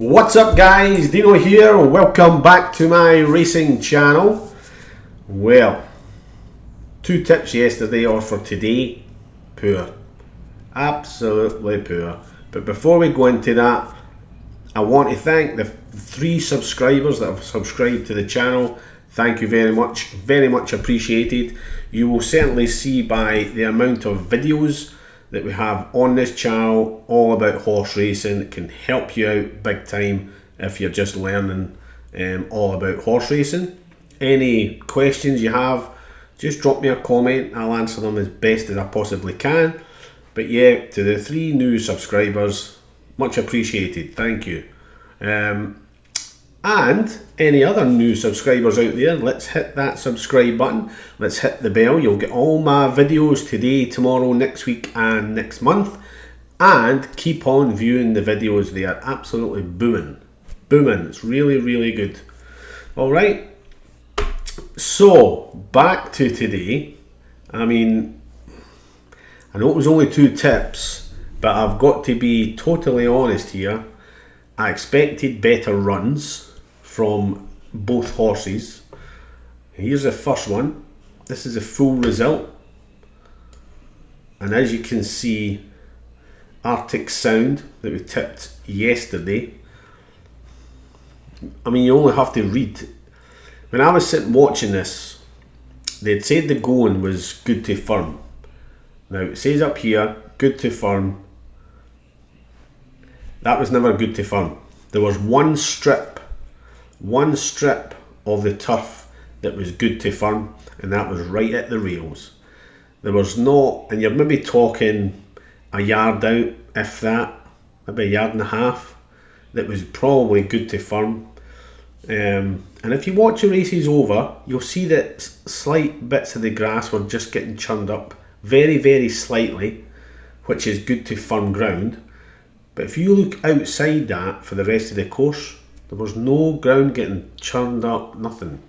What's up guys, Dino here, welcome back to my racing channel. Well, 2 tips yesterday or for today, poor, absolutely poor. But before we go into that, I want to thank the 3 subscribers that have subscribed to the channel. Thank you very much appreciated. You will certainly see by the amount of videos that we have on this channel all about horse racing. It can help you out big time if you're just learning all about horse racing. Any questions you have, just drop me a comment. I'll answer them as best as I possibly can. But yeah, to the 3 new subscribers, much appreciated, thank you. And any other new subscribers out there, let's hit that subscribe button, let's hit the bell. You'll get all my videos today, tomorrow, next week and next month, and keep on viewing the videos. They are absolutely booming, it's really good. All right, so back to today. I mean, I know it was only 2 tips, but I've got to be totally honest here. I expected better runs from both horses. Here's the first one. This is a full result, and as you can see, Arctic Sound that we tipped yesterday. I mean, you only have to read. When I was sitting watching this, they'd said the going was good to firm. Now it says up here good to firm. That was never good to firm. There was one strip of the turf that was good to firm, and that was right at the rails. There was not, and you're maybe talking a yard out, if that, maybe a yard and a half, that was probably good to firm. And if you watch the races over, you'll see that slight bits of the grass were just getting churned up very slightly, which is good to firm ground. But if you look outside that for the rest of the course, there was no ground getting churned up, nothing.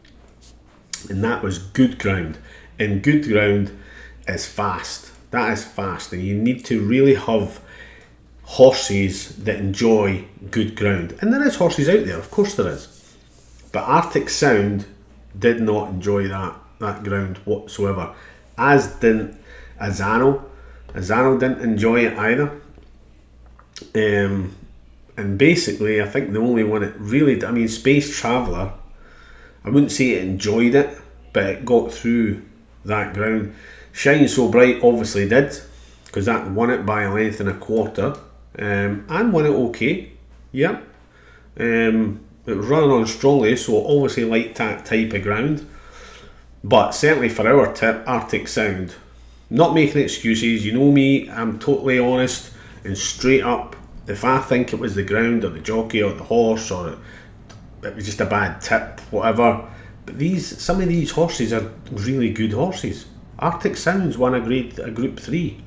And that was good ground. And good ground is fast. That is fast. And you need to really have horses that enjoy good ground. And there is horses out there, of course there is. But Arctic Sound did not enjoy that ground whatsoever. As didn't Azano. Azano didn't enjoy it either. And basically, I think the only one it really, I mean, Space Traveller, I wouldn't say it enjoyed it, but it got through that ground. Shine So Bright obviously did, because that won it by a length and a quarter, and won it okay. Yeah, it was running on strongly, so obviously liked that type of ground. But certainly for our tip, Arctic Sound, not making excuses. You know me, I'm totally honest and straight up. If I think it was the ground or the jockey or the horse, or it was just a bad tip, whatever. But some of these horses are really good horses. Arctic Sounds won a group 3.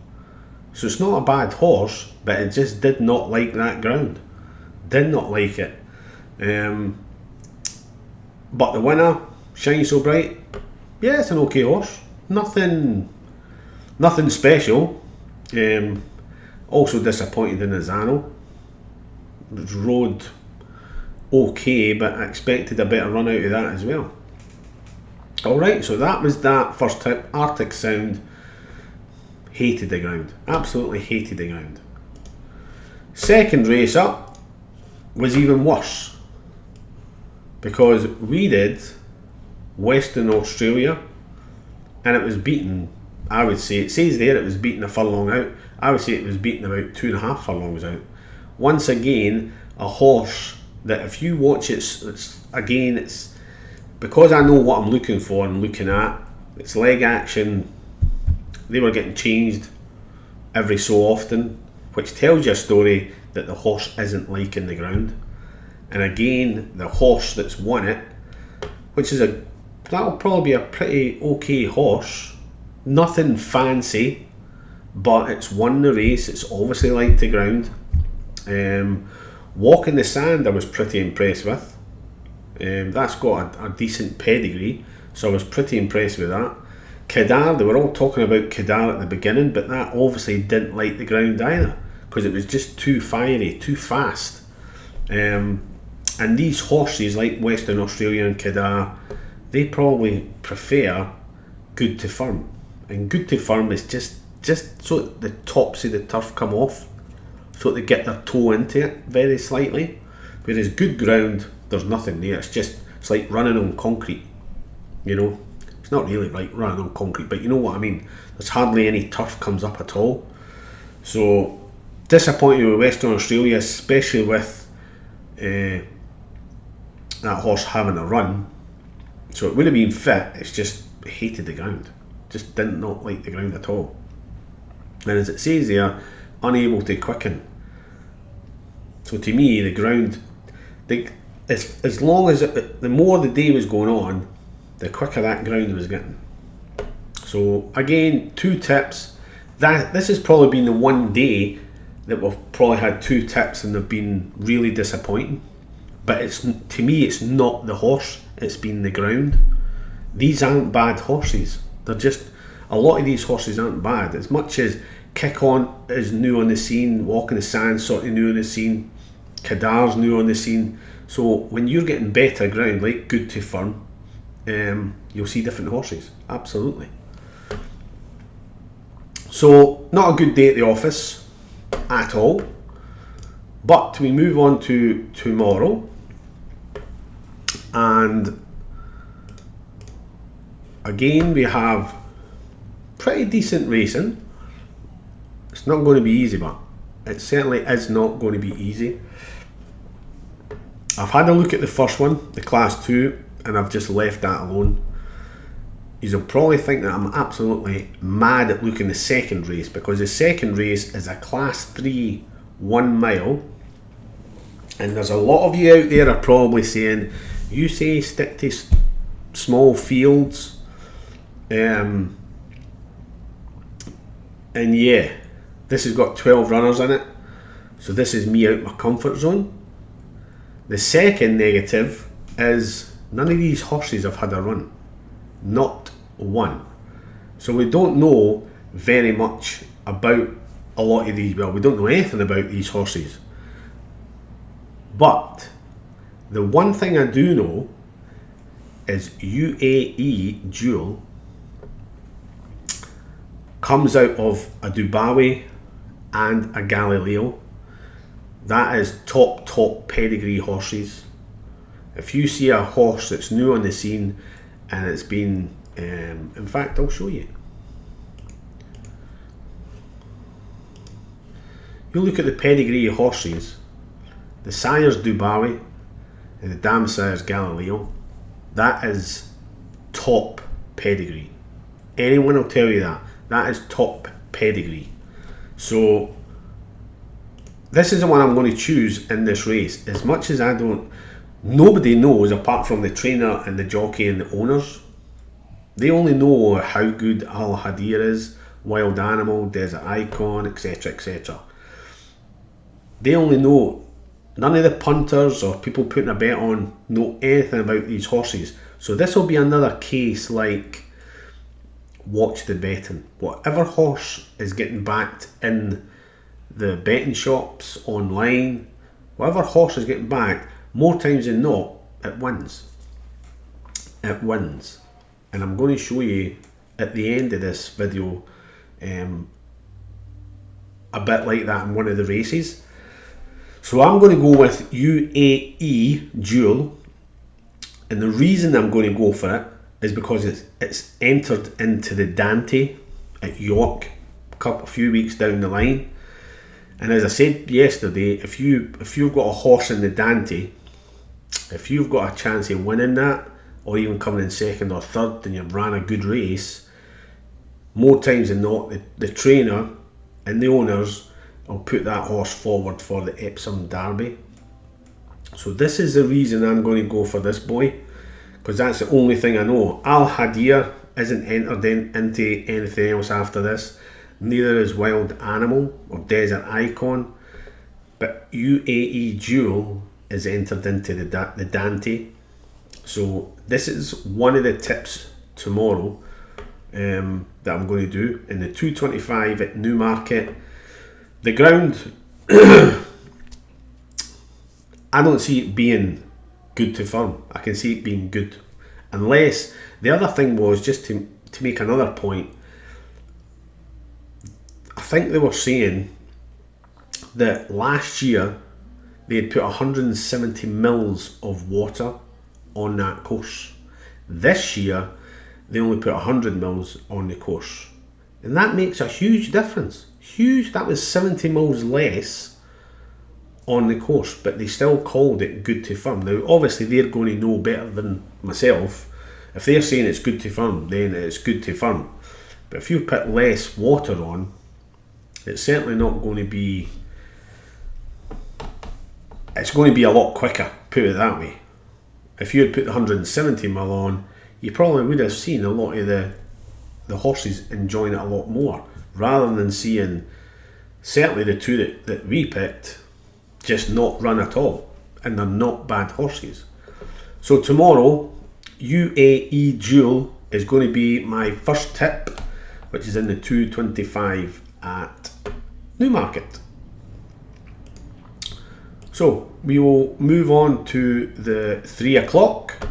So it's not a bad horse, but it just did not like that ground. Did not like it. But the winner, Shine So Bright, yeah, it's an okay horse. Nothing special. Also disappointed in Azano. It rode okay, but I expected a better run out of that as well. Alright, so that was that first tip. Arctic Sound hated the ground. Absolutely hated the ground. Second race up was even worse, because we did Western Australia, and it was beaten, I would say, it says there it was beaten a furlong out. I would say it was beaten about 2.5 furlongs out. Once again, a horse that if you watch it's because I know what I'm looking for and looking at. It's leg action. They were getting changed every so often, which tells you a story that the horse isn't liking the ground. And again, the horse that's won it, which is that'll probably be a pretty okay horse. Nothing fancy, but it's won the race. It's obviously liked the ground. Walk in the Sand I was pretty impressed with. That's got a decent pedigree, so I was pretty impressed with that. Kedar, they were all talking about Kedar at the beginning, but that obviously didn't like the ground either, because it was just too fiery, too fast. And these horses, like Western Australia and Kedar, they probably prefer good to firm. And good to firm is just so the tops of the turf come off, so they get their toe into it very slightly. Whereas good ground, there's nothing there. It's like running on concrete. You know, it's not really like running on concrete, but you know what I mean. There's hardly any turf comes up at all. So disappointing with Western Australia, especially with that horse having a run. So it would have been fit. It's just hated the ground. Just did not like the ground at all. And as it says there, unable to quicken. So to me, the ground, as long as the more the day was going on, the quicker that ground was getting. So again, 2 tips. This has probably been the one day that we've probably had 2 tips and they've been really disappointing. But to me, it's not the horse, it's been the ground. These aren't bad horses. They're just, a lot of these horses aren't bad. As much as Kick On is new on the scene, Walk in the Sand sort of new on the scene, Kedar's new on the scene. So when you're getting better ground, like good to firm, you'll see different horses. Absolutely. So not a good day at the office at all. But we move on to tomorrow, and again we have pretty decent racing. It's not going to be easy, but it certainly is not going to be easy. I've had a look at the first one, the Class 2, and I've just left that alone. You'll probably think that I'm absolutely mad at looking the second race, because the second race is a Class 3 1 mile, and there's a lot of you out there are probably saying, you say stick to small fields, and yeah, this has got 12 runners in it, so this is me out my comfort zone. The second negative is none of these horses have had a run, not one. So we don't know very much about a lot of these. Well, we don't know anything about these horses. But the one thing I do know is UAE Jewel comes out of a Dubawi and a Galileo. That is top pedigree horses. If you see a horse that's new on the scene and it's been, in fact, I'll show you. You look at the pedigree of horses. The sire's Dubawi and the dam sire's Galileo. That is top pedigree. Anyone will tell you that. That is top pedigree. So this is the one I'm going to choose in this race. As much as nobody knows apart from the trainer and the jockey and the owners. They only know how good Al Hadir is, Wild Animal, Desert Icon, etc, etc. They only know. None of the punters or people putting a bet on know anything about these horses. So this will be another case like watch the betting. Whatever horse is getting backed in the betting shops, online, whatever horse is getting backed, more times than not, it wins. It wins. And I'm going to show you at the end of this video a bit like that in one of the races. So I'm going to go with UAE Jewel, and the reason I'm going to go for it is because it's entered into the Dante at York a few weeks down the line. And as I said yesterday, if you've got a horse in the Dante, if you've got a chance of winning that, or even coming in second or third, and you've ran a good race, more times than not, the trainer and the owners will put that horse forward for the Epsom Derby. So this is the reason I'm going to go for this boy, because that's the only thing I know. Al Hadir isn't entered into anything else after this. Neither is Wild Animal or Desert Icon. But UAE Jewel is entered into the Dante. So this is one of the tips tomorrow that I'm going to do in the 225 at Newmarket. The ground I don't see it being good to firm. I can see it being good. Unless, the other thing was, just to make another point, I think they were saying that last year they had put 170 mils of water on that course. This year they only put 100 mils on the course. And that makes a huge difference. Huge. That was 70 mils less on the course, but they still called it good to firm. Now obviously they're going to know better than myself. If they're saying it's good to firm, then it's good to firm. But if you put less water on, it's certainly not going to be, it's going to be a lot quicker, put it that way. If you had put the 170 mil on, you probably would have seen a lot of the horses enjoying it a lot more, rather than seeing, certainly the two that we picked, just not run at all. And they're not bad horses. So tomorrow, UAE Duel is going to be my first tip, which is in the 225 at Newmarket. So we will move on to the 3 o'clock.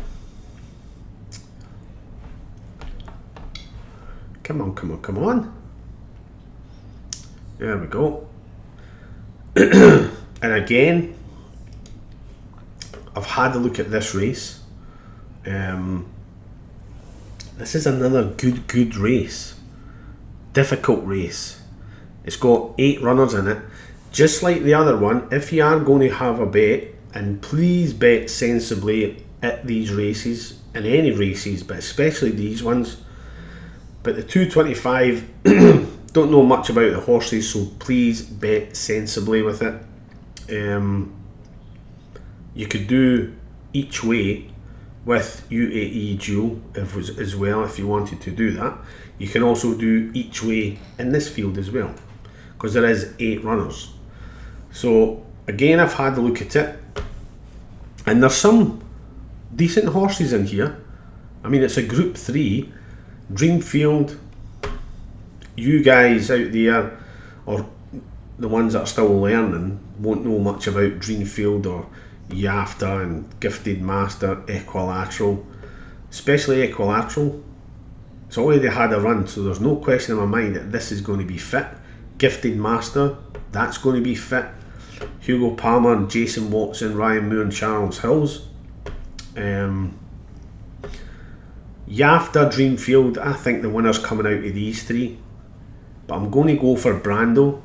Come on, come on, come on. There we go. And again, I've had a look at this race. This is another good race. Difficult race. It's got 8 runners in it. Just like the other one, if you are going to have a bet, and please bet sensibly at these races, and any races, but especially these ones. But the 225, don't know much about the horses, so please bet sensibly with it. You could do each way with UAE Duel as well if you wanted to do that. You can also do each way in this field as well, because there is 8 runners. So again, I've had a look at it, and there's some decent horses in here. I mean, it's a Group 3. Dreamfield, you guys out there, or the ones that are still learning, won't know much about Dreamfield or Yafta and Gifted Master, Equilateral. Especially Equilateral, it's already had a run, so there's no question in my mind that this is going to be fit. Gifted Master, that's going to be fit. Hugo Palmer and Jason Watson, Ryan Moore and Charles Hills. Yafta, Dreamfield, I think the winner's coming out of these 3. But I'm going to go for Brando.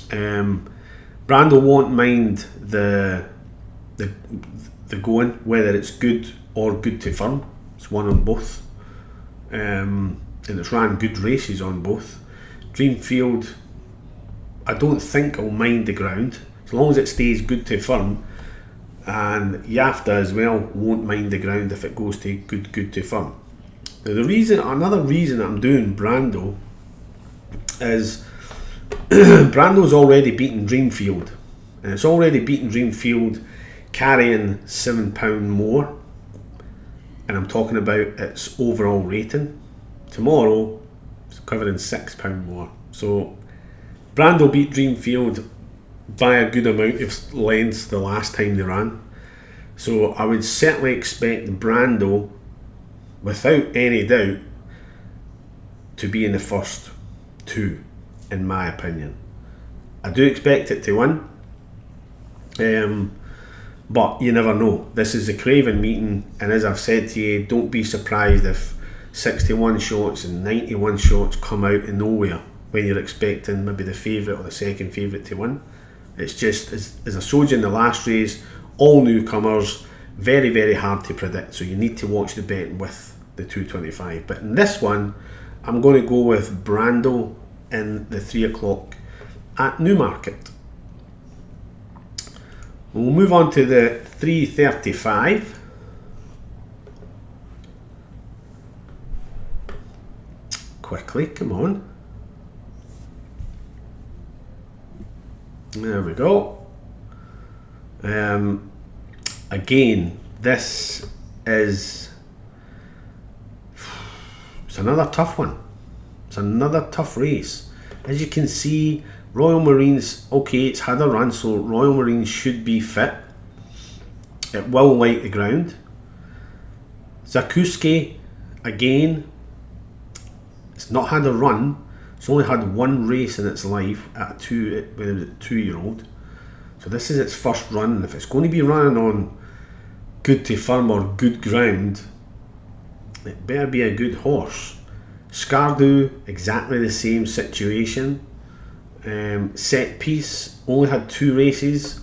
Brando won't mind the going, whether it's good or good to firm. It's one on both. And it's ran good races on both. Dreamfield, I don't think I'll mind the ground, as long as it stays good to firm. And Yafta as well won't mind the ground if it goes to good to firm. Now another reason I'm doing Brando is Brando's already beaten Dreamfield, and it's already beaten Dreamfield carrying £7 more, and I'm talking about its overall rating. Tomorrow it's covering £6 more, so Brando beat Dreamfield by a good amount of lengths the last time they ran. So I would certainly expect Brando, without any doubt, to be in the first 2, in my opinion. I do expect it to win, but you never know. This is the Craven meeting, and as I've said to you, don't be surprised if 61 shots and 91 shots come out of nowhere when you're expecting maybe the favourite or the second favourite to win. It's just, as I showed you in the last race, all newcomers, very, very hard to predict. So you need to watch the bet with the 225. But in this one, I'm going to go with Brando in the 3 o'clock at Newmarket. We'll move on to the 335. Quickly, come on. There we go. Again, this is, it's another tough one. It's another tough race. As you can see, Royal Marines, okay, it's had a run, so Royal Marines should be fit. It will like the ground. Zakuski, again, it's not had a run. It's only had one race in its life when it was a 2-year-old. So this is its first run. If it's going to be running on good to firm or good ground, it better be a good horse. Scardu, exactly the same situation. Set piece, only had 2 races.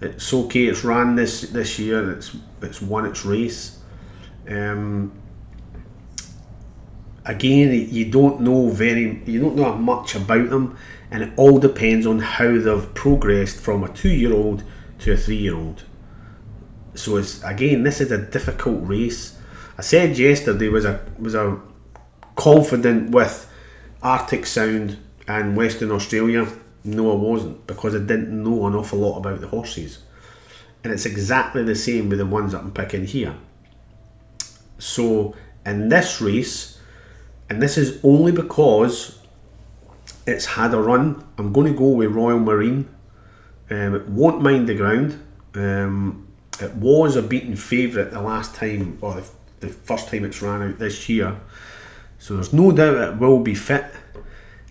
It's okay, it's ran this year, it's won its race. Again, you don't know much about them, and it all depends on how they've progressed from a 2-year-old to a 3-year-old. So this is a difficult race. I said yesterday was a confident with Arctic Sound and Western Australia. No, I wasn't, because I didn't know an awful lot about the horses, and it's exactly the same with the ones that I'm picking here. So in this race, and this is only because it's had a run, I'm going to go with Royal Marine. It won't mind the ground. It was a beaten favourite the last time, or the first time it's ran out this year, so there's no doubt it will be fit.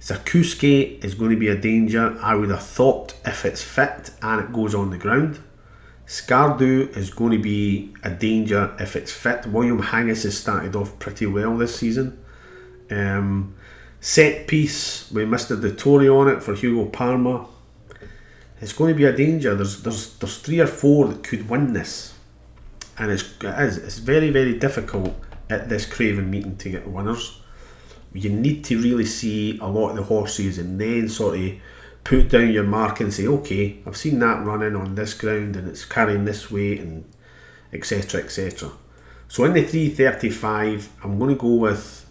Zakuski is going to be a danger, I would have thought, if it's fit and it goes on the ground. Scardu is going to be a danger if it's fit. William Haggas has started off pretty well this season. Set piece with Mr. Dettori on it for Hugo Parma. It's going to be a danger. There's 3 or 4 that could win this, and it's very, very difficult at this Craven meeting to get winners. You need to really see a lot of the horses and then sort of put down your mark and say, okay, I've seen that running on this ground and it's carrying this weight, and etc, etc. So in the 335, I'm going to go with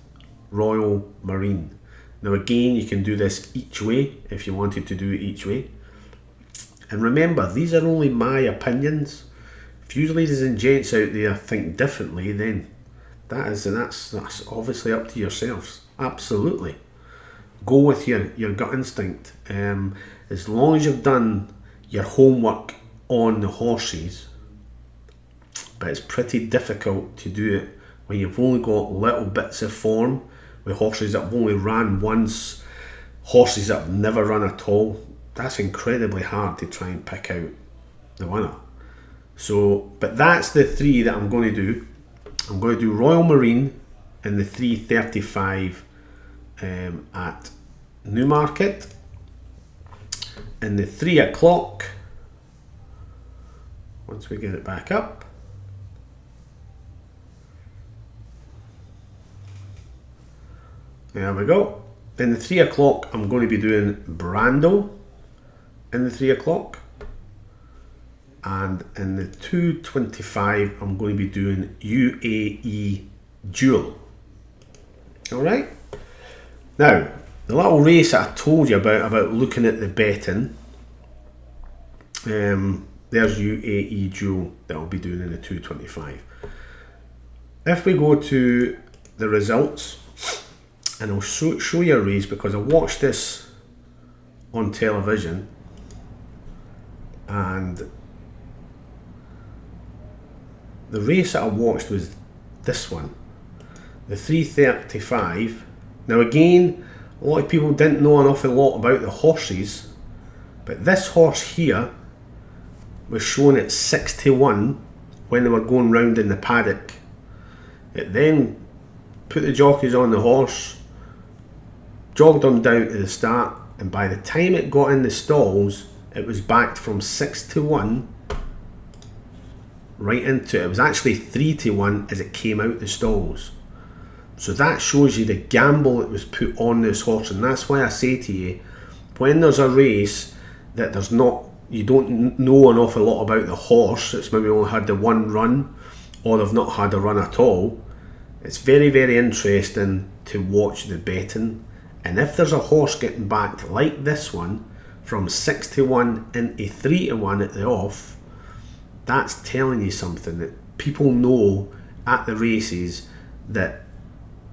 Royal Marine. Now again, you can do this each way if you wanted to do it each way. And remember, these are only my opinions. If you ladies and gents out there think differently, then that's obviously up to yourselves. Absolutely. Go with your gut instinct. As long as you've done your homework on the horses, but it's pretty difficult to do it when you've only got little bits of form with horses that have only ran once, horses that have never run at all. That's incredibly hard to try and pick out the winner. So, but that's the 3 that I'm going to do. I'm going to do Royal Marine in the 335 at Newmarket. In the 3 o'clock, once we get it back up, there we go. In the 3 o'clock, I'm going to be doing Brando in the 3 o'clock. And in the 225, I'm going to be doing UAE Duel. Alright? Now, the little race that I told you about looking at the betting, there's UAE Duel that I'll be doing in the 225. If we go to the results, and I'll show you a race because I watched this on television, and the race that I watched was this one, the 335. Now again, a lot of people didn't know an awful lot about the horses, but this horse here was shown at 6-1 when they were going round in the paddock. It then put the jockeys on the horse, jogged them down to the start, and by the time it got in the stalls, it was backed from 6-1 right into it. It was actually 3-1 as it came out the stalls. So that shows you the gamble that was put on this horse, and that's why I say to you, when there's a race that you don't know an awful lot about the horse, it's maybe only had the one run, or they've not had a run at all, it's very, very interesting to watch the betting. And if there's a horse getting backed like this one from 6-1 into 3-1 at the off, that's telling you something, that people know at the races that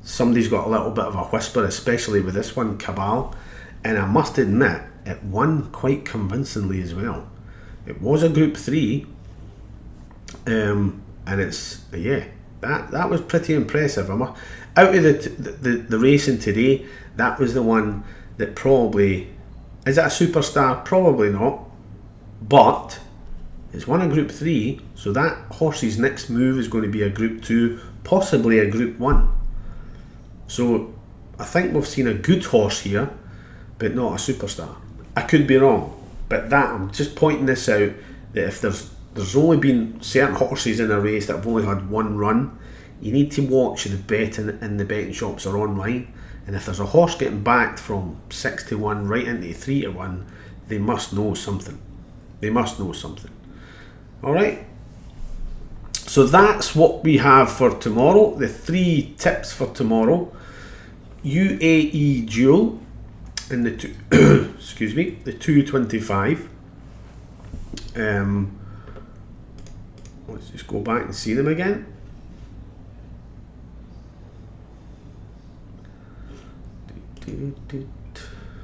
somebody's got a little bit of a whisper, especially with this one, Cabal. And I must admit, it won quite convincingly as well. It was a Group 3, and it's, that was pretty impressive. Out of the racing today, that was the one that probably, is it a superstar? Probably not, but it's won a Group 3, so that horse's next move is going to be a Group 2, possibly a Group 1. So I think we've seen a good horse here, but not a superstar. I could be wrong, but I'm just pointing this out, that if there's only been certain horses in a race that have only had one run, you need to watch the betting in the betting shops or online, and if there's a horse getting backed from 6 to 1 right into 3 to 1, they must know something. They must know something. Alright, so that's what we have for tomorrow. The 3 tips for tomorrow: UAE Duel in the excuse me, the 225. Let's just go back and see them again.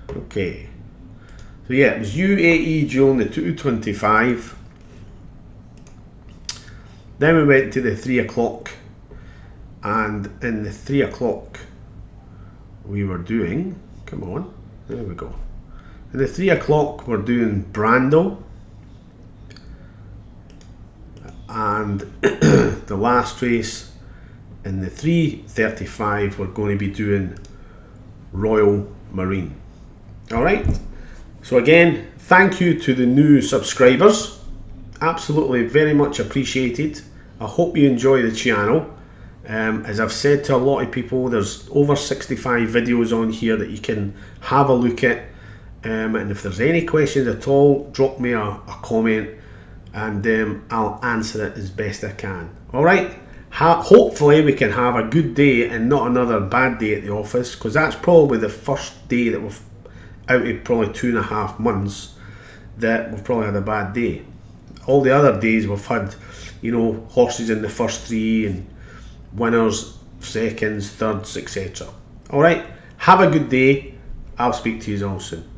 Okay, so yeah, it was UAE Duel in the 225. Then we went to the 3 o'clock, and in the 3 o'clock we were doing, come on, there we go. In the 3 o'clock we're doing Brando, and the last race in the 3:35 we're going to be doing Royal Marine. Alright, so again, thank you to the new subscribers, absolutely very much appreciated. I hope you enjoy the channel. As I've said to a lot of people, there's over 65 videos on here that you can have a look at, and if there's any questions at all, drop me a comment, and I'll answer it as best I can. Alright, hopefully we can have a good day and not another bad day at the office, because that's probably the first day that we've, out of probably 2.5 months, that we've probably had a bad day. All the other days we've had, horses in the first 3 and winners, seconds, thirds, etc. Alright, have a good day. I'll speak to you all soon.